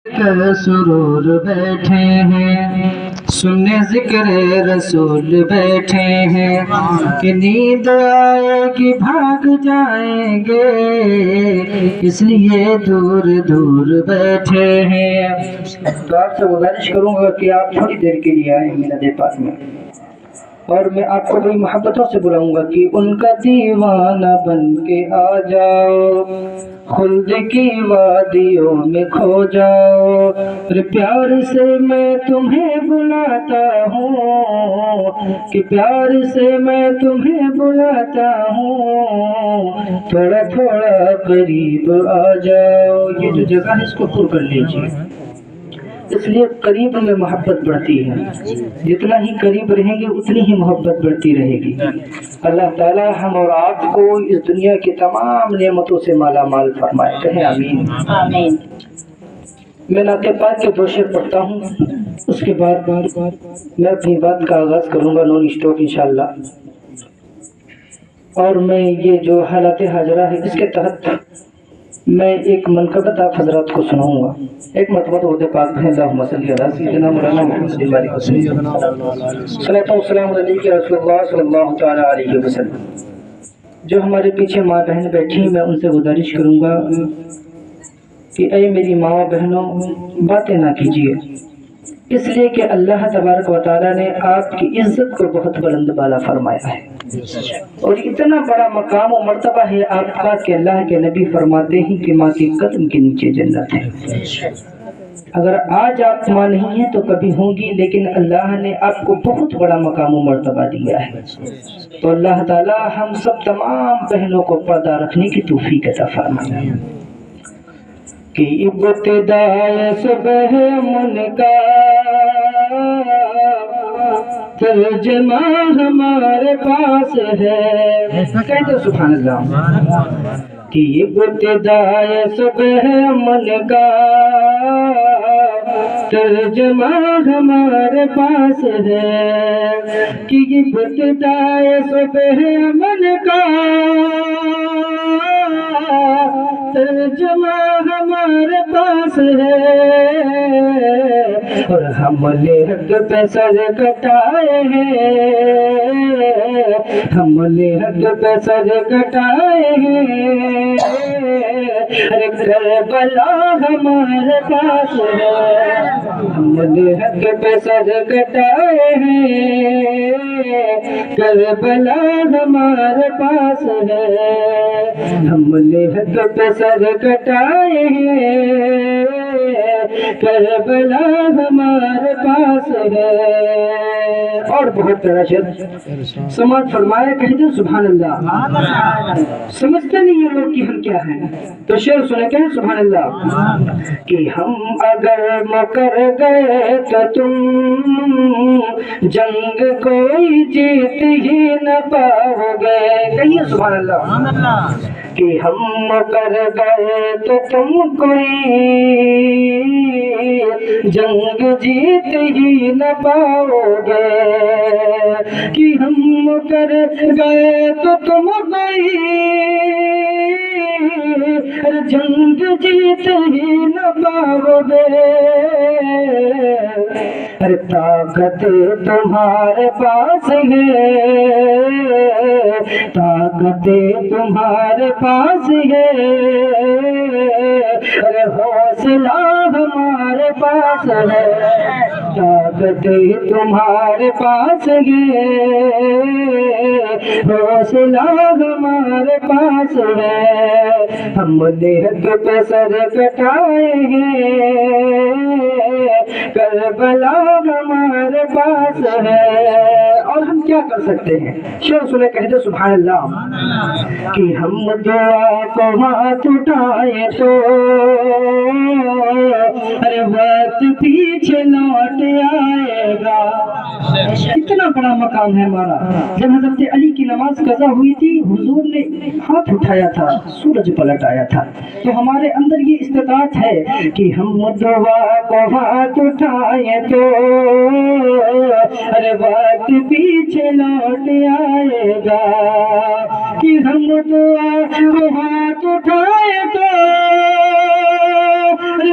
کر سرور بیٹھے ہیں، سننے ذکر رسول بیٹھے ہیں کہ نیند آئے گی بھاگ جائیں گے، اس لیے دور دور بیٹھے ہیں۔ تو آپ سے گزارش کروں گا کہ آپ تھوڑی دیر کے لیے آئیں میرے پاس میں، اور میں آپ کو بڑی محبتوں سے بلاؤں گا کہ ان کا دیوانہ بن کے آ جاؤ، خلد کی وادیوں میں کھو جاؤ، پھر پیار سے میں تمہیں بلاتا ہوں، کہ پیار سے میں تمہیں بلاتا ہوں، تھوڑا تھوڑا قریب آ جاؤ۔ یہ جو جگہ ہے اس کو پر کر لیجیے، اس لیے قریب میں محبت بڑھتی ہے، جتنا ہی قریب رہیں گے اتنی ہی محبت بڑھتی رہے گی۔ اللہ تعالی ہم اور آپ کو اس دنیا کی تمام نعمتوں سے مالا مال فرمائے، کہیں آمین۔ آمین۔ میں نعت پاک کے دو شعر پڑھتا ہوں، اس کے بعد میں اپنی بات کا آغاز کروں گا نون اسٹاپ انشاءاللہ۔ اور میں یہ جو حالات حاضرہ ہے اس کے تحت میں ایک منقبت آپ حضرات کو سناؤں گا۔ ایک مرتبہ درود پاک ہے، اللہم صلی علی سیدنا مولانا محمد وعلیہ وسلم، صلاۃ و سلام علیک یا رسول اللہ صلی اللہ تعالی علیہ وسلم۔ جو ہمارے پیچھے ماں بہن بیٹھی ہیں، میں ان سے گزارش کروں گا کہ اے میری ماں بہنوں، باتیں نہ کیجیے، اس لیے کہ اللہ تبارک و تعالیٰ نے آپ کی عزت کو بہت بلند بالا فرمایا ہے، اور اتنا بڑا مقام و مرتبہ ہے آپ کا کہ اللہ کے نبی فرماتے ہیں کہ ماں کے قدم کے نیچے جنت ہے۔ اگر آج آپ ماں نہیں ہیں تو کبھی ہوں گی، لیکن اللہ نے آپ کو بہت بڑا مقام و مرتبہ دیا ہے۔ تو اللہ تعالیٰ ہم سب تمام بہنوں کو پردہ رکھنے کی توفیق عطا فرمائے۔ کہ ابتدائے صبح من کا ترجمہ ہمارے پاس ہے، کہتے سبحان اللہ۔ کہ ابتدائے صبح من کا ترجمہ ہمارے پاس ہے، کہ ابتدائے صبح من کا ترجمہ ہمارے پاس ہے، اور ہم نے حق پہ سر کٹائے ہیں، ہم نے حق پہ سر کٹائے ہیں، ارے کربلا ہمارے پاس ہے، ہم نے حق پہ سر کٹائے ہیں، کربلا ہمارے پاس ہے، ہم نے حق پہ سر کٹائے ہیں، کربلا ہمارے پاس ہے۔ اور بہت پیارا شعر سماعت فرمایا، کہتے سبحان اللہ۔ سمجھتے نہیں یہ لوگ کہ ہم کیا ہیں، تو شعر سنے کہیں سبحان اللہ۔ کہ ہم اگر مکر گئے تو تم جنگ کوئی جیت ہی نہ پاؤ گے، کہیے سبحان اللہ۔ کہ ہم مکر گئے تو تم کوئی جنگ جیت ہی نہ پاؤ گے، کہ ہم مکر گئے تو تم کوئی جنگ جیت ہی نہ پاؤ گے، ارے طاقت تمہارے پاس ہے، طاقت تمہارے پاس ہے، ارے حوصلہ ہمارے پاس ہے، طاقت تمہارے پاس ہے، حوصلہ ہمارے پاس ہے، ہم نے حق پہ سر کٹائے ہیں، کربلا ہمارے پاس ہے۔ اور ہم کیا کر سکتے ہیں، شعر سنے کہتے سبحان اللہ۔ کہ ہم دعا کو ہاتھ اٹھائے تو ارے وقت پیچھے لوٹ آئے گا، اتنا بڑا مقام ہے ہمارا۔ جب حضرت علی کی نماز قضا ہوئی تھی، حضور نے ہاتھ اٹھایا تھا، سورج پلٹ آیا تھا، تو ہمارے اندر یہ استطاعت ہے کہ ہم دعا کو ہاتھ اٹھائے تو ارے وقت پیچھے لوٹ آئے گا، کہ ہم دعا کو ہاتھ اٹھائے تو ارے